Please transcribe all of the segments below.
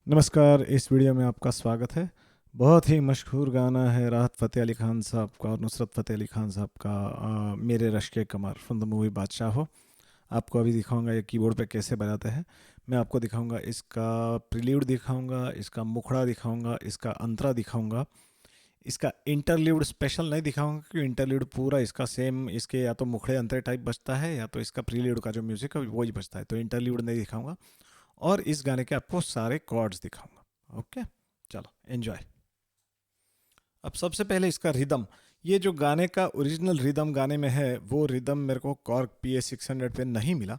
नमस्कार। इस वीडियो में आपका स्वागत है। बहुत ही मशहूर गाना है राहत फ़तेह अली खान साहब का और नुसरत फ़तेह अली खान साहब का, मेरे रश के कमर फ्रॉम द मूवी बादशाह हो। आपको अभी दिखाऊंगा ये कीबोर्ड पे कैसे बजाते हैं। मैं आपको दिखाऊंगा इसका प्रील्यूड, दिखाऊंगा इसका मुखड़ा, दिखाऊंगा इसका अंतरा, दिखाऊंगा इसका इंटरल्यूड। स्पेशल नहीं दिखाऊंगा क्योंकि इंटरल्यूड पूरा इसका सेम, इसके या तो मुखड़े अंतरे टाइप बजता है या तो इसका प्रील्यूड का जो म्यूज़िक है वही बजता है, तो इंटरल्यूड नहीं दिखाऊंगा। और इस गाने के आपको सारे कॉर्ड्स दिखाऊंगा। ओके, चलो एंजॉय। अब सबसे पहले इसका रिदम। ये जो गाने का ओरिजिनल रिदम गाने में है वो रिदम मेरे को कॉर्ग PA-600 पे नहीं मिला,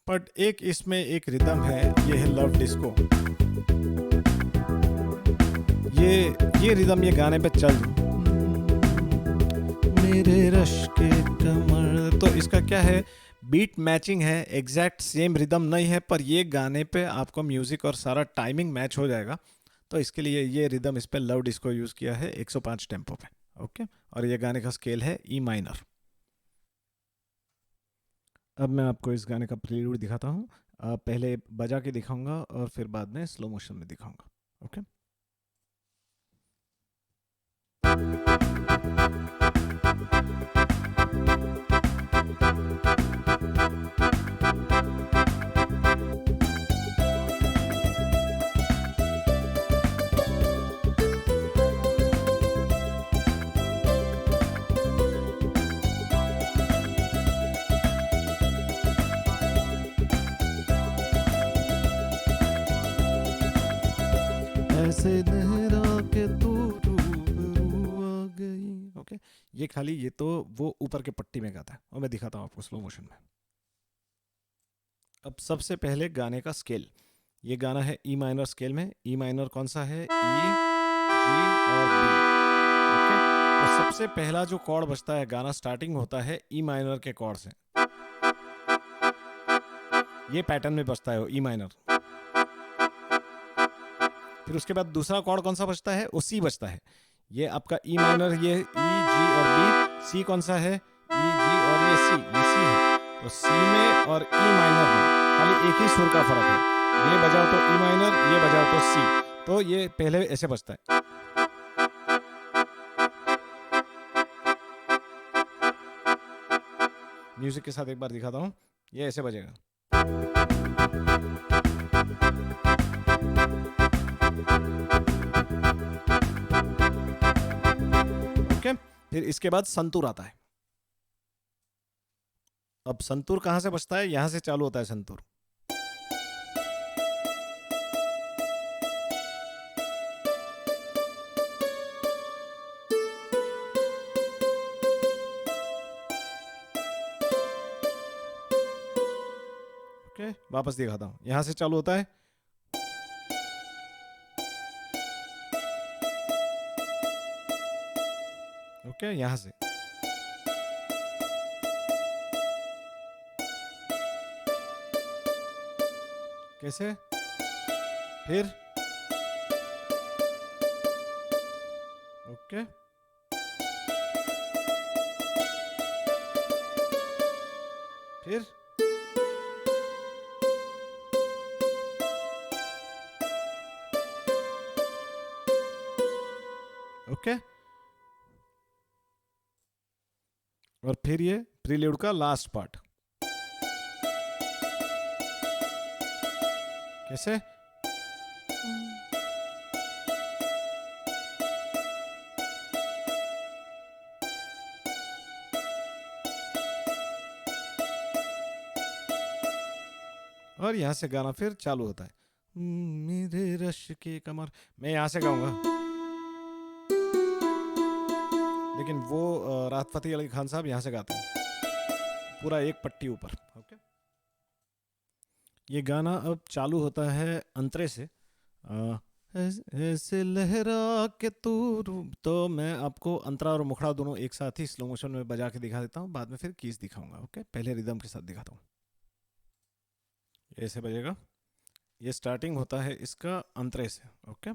बट एक इसमें एक रिदम है, ये है लव डिस्को। ये रिदम ये गाने पे चल, मेरे रश के कमर, तो इसका क्या है, बीट मैचिंग है, एग्जैक्ट सेम रिदम नहीं है, पर ये गाने पे आपको म्यूजिक और सारा टाइमिंग मैच हो जाएगा। तो इसके लिए ये रिदम इस पे लव डिस्को यूज किया है 105 टेम्पो पे। ओके, और ये गाने का स्केल है ई माइनर। अब मैं आपको इस गाने का प्रील्यूड दिखाता हूँ। पहले बजा के दिखाऊंगा और फिर बाद में स्लो मोशन में दिखाऊंगा। ओके, ऐसे लहरा के तू रूबरू आ गई। ओके, ये खाली, ये तो वो ऊपर के पट्टी में गाता है और मैं दिखाता हूँ आपको स्लो मोशन में। अब सबसे पहले गाने का स्केल। ये गाना है ई माइनर स्केल में। ई माइनर कौन सा है? ई, जी और बी। ओके, तो सबसे पहला जो कॉर्ड बजता है, गाना स्टार्टिंग होता है ई माइनर के कॉर्ड से। ये पैटर्न में बजता है ई माइनर। फिर उसके बाद दूसरा कॉर्ड कौन सा बजता है? वो सी बजता है। ये आपका ई माइनर, ये ई, जी और बी। सी कौन सा है? ई, जी और ये सी है। तो सी में और ई माइनर में खाली एक ही सुर का फर्क है। ये बजाओ तो ई माइनर, ये बजाओ तो सी। तो ये पहले ऐसे बजता है। म्यूजिक के साथ एक बार दिखाता हूँ, ये ऐसे बजेगा। ओके, फिर इसके बाद संतूर आता है। अब संतूर कहां से बजता है? यहां से चालू होता है संतूर। ओके, वापस दिखाता हूं, यहां से चालू होता है। ओके, यहां से। कैसे? फिर ओके, फिर ओके, और फिर ये प्रील्यूड का लास्ट पार्ट। कैसे? और यहां से गाना फिर चालू होता है, मेरे रश के कमर। मैं यहां से गाऊंगा, लेकिन वो राहत फतेह अली खान साहब यहां से गाते हैं पूरा एक पट्टी ऊपर। ओके, ये गाना अब चालू होता है अंतरे से। ऐसे लहरा के तू तो मैं आपको अंतरा और मुखड़ा दोनों एक साथ ही स्लो मोशन में बजा के दिखा देता हूँ, बाद में फिर कीज दिखाऊंगा। ओके, पहले रिदम के साथ दिखाता हूँ। ऐसे बजेगा। ये स्टार्टिंग होता है इसका अंतरे से। ओके,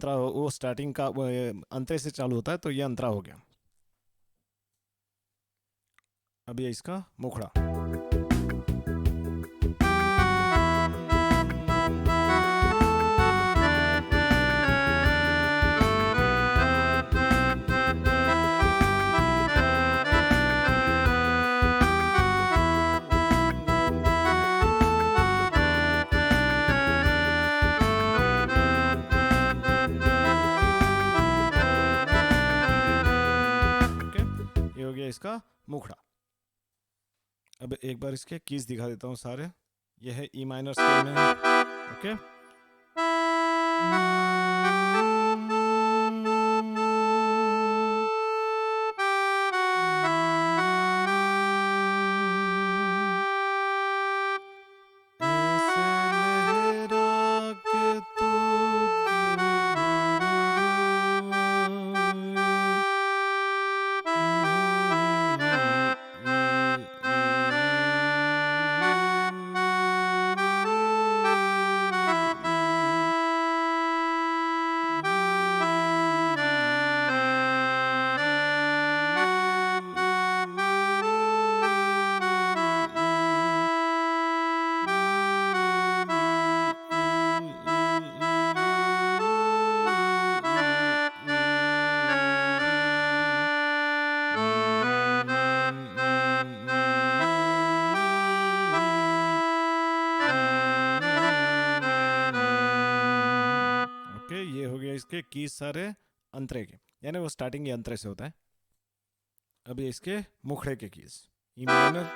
अंतरा वो स्टार्टिंग का अंतरे से चालू होता है, तो ये अंतरा हो गया। अब ये इसका मुखड़ा। ये हो गया इसका मुखड़ा। अब एक बार इसके कीज दिखा देता हूँ सारे। ये है ई माइनर स्केल में, ओके। ये हो गया इसके कीज सारे अंतरे के, यानी वो स्टार्टिंग ये अंतरे से होता है। अब ये इसके मुखड़े के कीज, ई माइनर,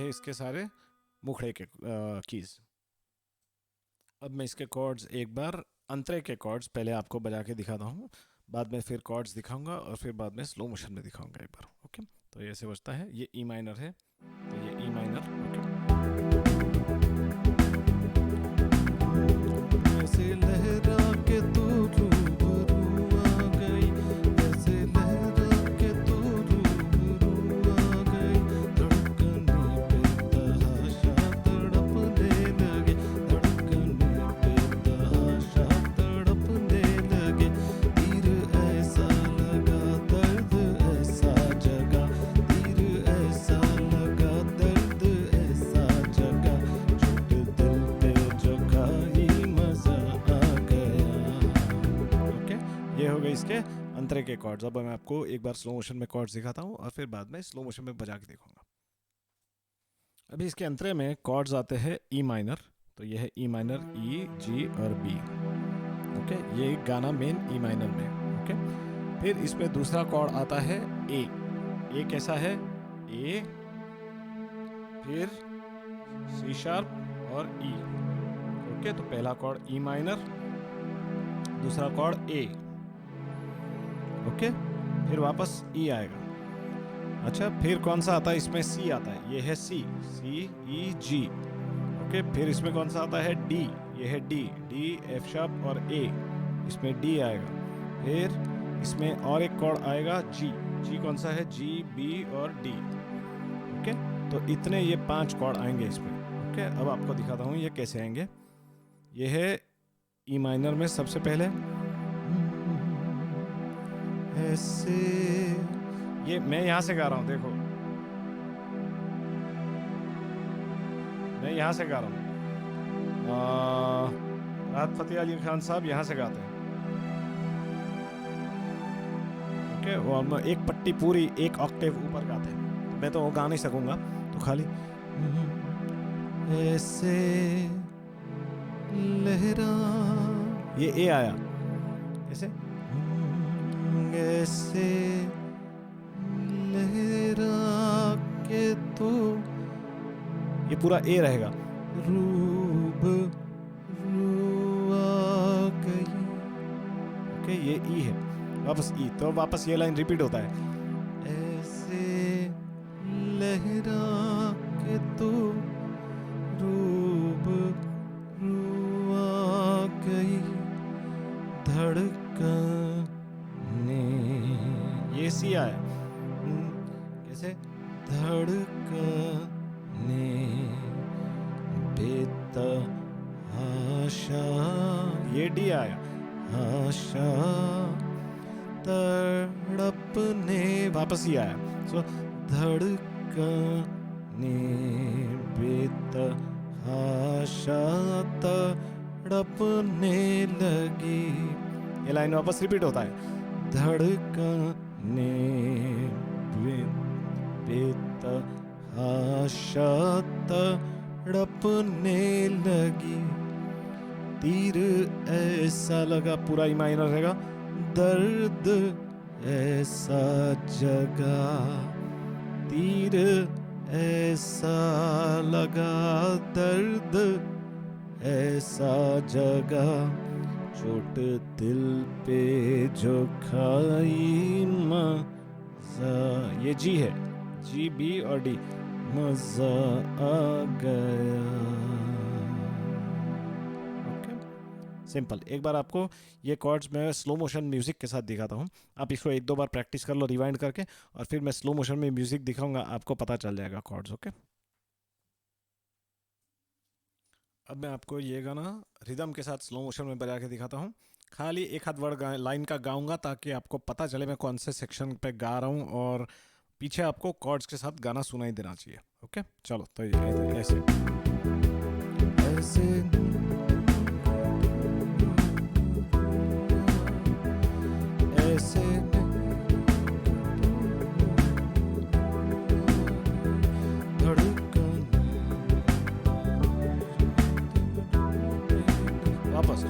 इसके सारे मुखड़े के कीज। अब मैं इसके कॉर्ड्स एक बार अंतरे के कॉर्ड्स पहले आपको बजा के दिखाता हूँ, बाद में फिर कॉर्ड्स दिखाऊंगा और फिर बाद में स्लो मोशन में दिखाऊंगा एक बार, ओके। तो ये ऐसे बजता है, ये ई माइनर है, तो ये ई माइनर, ओके। ऐसे लहरा के तू रूबरू आ गई, ऐसे लहरा के तू रूबरू आ गई, धड़कने पे तहाशा तड़पने लगे, धड़कने पे तहाशा तड़पने लगे, तीर ऐसा लगा दर्द ऐसा जगा, तीर ऐसा लगा दर्द ऐसा जगा, चोट दिल पे जगा ही मजा आ गया, ओके। ये हो गए इसके अंतरे के कॉर्ड्स। अब मैं आपको एक बार स्लो मोशन में कॉर्ड्स दिखाता हूँ और फिर बाद में स्लो मोशन में बजा के देखूंगा। अभी इसके अंतरे में कॉर्ड्स आते हैं ई माइनर, तो ये है ई माइनर, ई, जी और बी, ओके। ये गाना मेन ई माइनर में, ओके। फिर इसमें दूसरा कॉर्ड आता है ए। ए कैसा है? ए, फिर सी शार्प और ई, ओके। तो पहला कॉर्ड ई माइनर, दूसरा कॉर्ड ए, ओके। फिर वापस ई आएगा। अच्छा, फिर कौन सा आता है इसमें? सी आता है, ये है सी, सी ई जी, ओके। फिर इसमें कौन सा आता है? डी, ये है डी, डी एफ शार्प और ए, इसमें डी आएगा। फिर इसमें और एक कॉर्ड आएगा जी, जी कौन सा है? जी, बी और डी, ओके। तो इतने ये 5 कॉर्ड आएंगे इसमें, ओके। अब आपको दिखाता हूँ ये कैसे आएंगे। ये है ई माइनर में सबसे पहले ऐसे, ये मैं यहाँ से गा रहा हूँ, देखो मैं यहाँ से गा रहा हूँ। राहत फतेह अली खान साहब यहाँ से गाते हैं, ओके। और एक पट्टी पूरी एक ऑक्टेव ऊपर गाते हैं, मैं तो वो गा नहीं सकूंगा, तो खाली ऐसे लहरा, ये ए आया, ऐसे ऐसे लहरा के तू ये पूरा ए रहेगा। रूब रुआ गई, ओके ये ई है, वापस ई, तो वापस ये लाइन रिपीट होता है। ऐसे लहरा के तू रूब रुआ गई धड़कने, ये सी आया, कैसे धड़कने बेतहाशा, ये डी आया, आशा तड़पने, वापस ही आया, सो धड़कने बेतहाशा तड़पने लगी, ये लाइन वापस रिपीट होता है। धड़कने बेतहाशा तड़पने लगी, तीर ऐसा लगा, पूरा ई माइनर रहेगा, दर्द ऐसा जगा, तीर ऐसा लगा, दर्द ऐसा जगा, चोट दिल पे जो खाई मजा, ये जी है, जी बी और डी, मजा आ गया। Okay simple. एक बार आपको ये कॉर्ड्स मैं स्लो मोशन म्यूजिक के साथ दिखाता हूँ, आप इसको एक दो बार प्रैक्टिस कर लो रिवाइंड करके, और फिर मैं स्लो मोशन में म्यूजिक दिखाऊंगा, आपको पता चल जाएगा कॉर्ड्स। ओके अब मैं आपको ये गाना रिदम के साथ स्लो मोशन में बजा के दिखाता हूँ। खाली एक हाथ वर्ड लाइन का गाऊंगा ताकि आपको पता चले मैं कौन से सेक्शन पे गा रहा हूँ, और पीछे आपको कॉर्ड्स के साथ गाना सुनाई देना चाहिए। ओके चलो, तो ऐसे ऐसे ऐसे वापस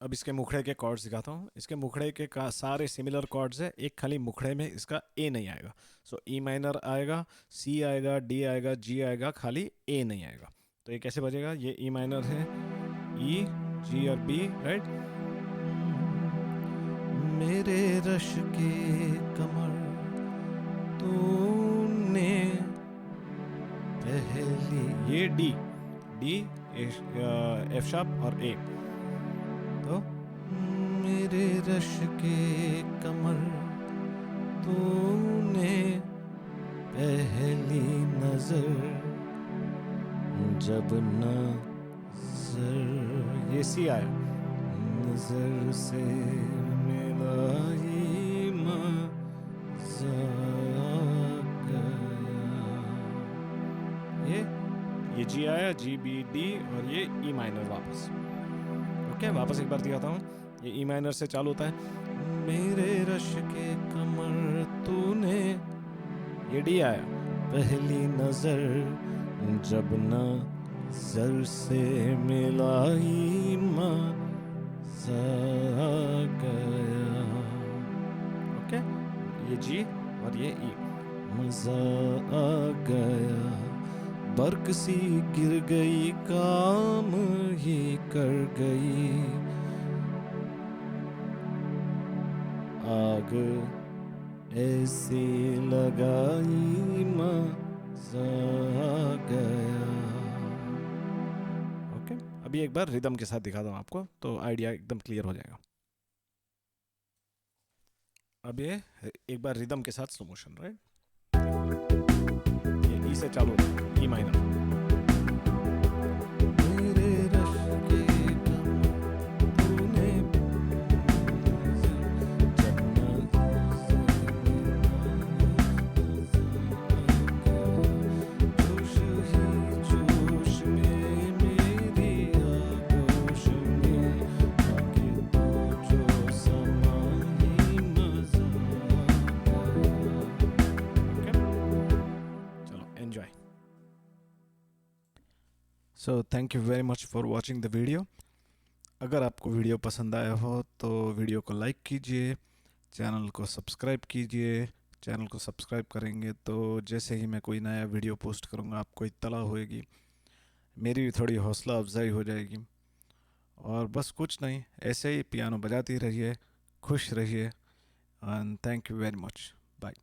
अब इसके मुखड़े के कॉर्ड्स दिखाता हूँ। इसके मुखड़े के सारे सिमिलर कॉर्ड्स है, एक खाली मुखड़े में इसका ए नहीं आएगा। सो ई माइनर आएगा, सी आएगा, डी आएगा, जी आएगा, खाली ए नहीं आएगा। तो ये कैसे बजेगा? ये ई माइनर है, ई, जी और बी, राइट। मेरे रश के कमर तूने पहली, ये डी, डी एफ शार्प और ए। तो मेरे रश के कमर तूने पहली नजर जब नजर, ये सी आया, नजर से मिलाई मजा गया, ये जी आया, जी बी डी और ये ई माइनर वापस। ओके वापस एक बार दिखाता हूँ। ये ई माइनर से चालू होता है, मेरे रश के कमर तूने, ये डी आया, पहली नजर जब नजर से मिलाई मजा गया। ओके ये जी और ये ई, मजा आ गया, बर्क सी गिर गई, काम ही कर गई, आग ऐसी लगाई मजा आ गया। ओके अभी एक बार रिदम के साथ दिखा दूँ आपको, तो आइडिया एकदम क्लियर हो जाएगा। अब ये एक बार रिदम के साथ स्लो मोशन, राइट। ये ई से चालू होता है, E minor. So thank you very much for watching the video. अगर आपको वीडियो पसंद आया हो तो वीडियो को लाइक कीजिए, चैनल को सब्सक्राइब कीजिए। चैनल को सब्सक्राइब करेंगे तो जैसे ही मैं कोई नया वीडियो पोस्ट करूँगा आपको इत्तला होएगी, मेरी भी थोड़ी हौसला अफजाई हो जाएगी। और बस कुछ नहीं, ऐसे ही पियानो बजाती रहिए, खुश रहिए। And thank you very much. Bye.